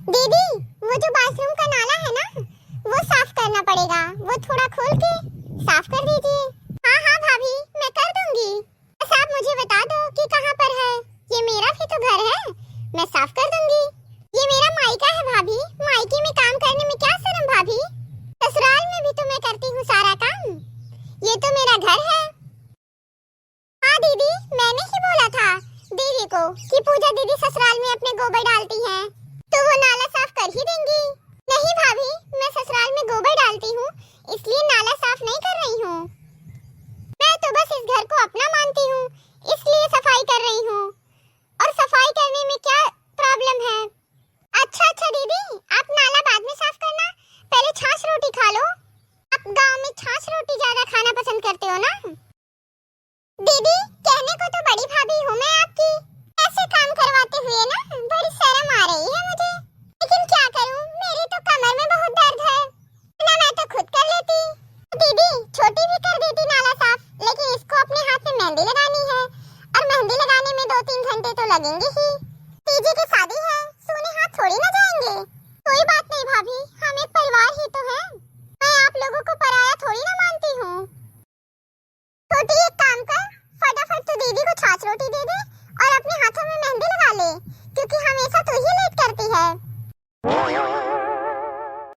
दीदी, वो जो बाथरूम का नाला है ना, वो साफ करना पड़ेगा। वो थोड़ा खोल के साफ कर दीजिए। हाँ हाँ भाभी, मैं कर दूंगी। बस आप मुझे बता दो कि कहाँ पर है। ये मेरा भी तो घर है, मैं साफ कर दूंगी। ये मेरा मायका है भाभी, मायके में काम करने में क्या शर्म भाभी। ससुराल में भी तो मैं करती हूँ सारा काम। ये तो मेरा घर है। हाँ दीदी, मैंने ही बोला था दीदी को कि पूजा दीदी ससुराल में अपने गोबर डालती हैं, तो वो नाला साफ कर ही देंगी। नहीं भाभी, मैं ससुराल में गोबर डालती हूँ, इसलिए नाला साफ नहीं कर रही हूँ। मैं तो बस इस घर को अपना मानती हूँ, इसलिए सफाई कर रही हूँ। और सफाई करने में क्या प्रॉब्लम है? अच्छा अच्छा दीदी, आप नाला बाद में साफ करना, पहले छाछ रोटी खा लो। आप गांव में छाछ रोटी ज्यादा खाना पसंद करते हो ना? दीदी, कहने को तो बड़ी भाभी हूँ मैं आपकी, ऐसे काम करवाते हुए ना बड़ी शर्म आ रही है मुझे। लेकिन क्या करूँ, मेरी तो कमर में बहुत दर्द है ना, मैं तो खुद कर लेती। दीदी, छोटी भी कर देती नाला साफ, लेकिन इसको अपने हाथ में मेहंदी लगानी है, और मेहंदी लगाने में 2-3 घंटे तो लगेंगे ही। तीजे की शादी है, सूने हाथ थोड़ी ना जाएंगे। कोई बात नहीं भाभी, हम एक परिवार ही तो हैं। मैं आप लोगों को पराया थोड़ी ना मानती हूँ। छोटी, एक काम कर, फटाफट तो दीदी को छाछ रोटी दे दे।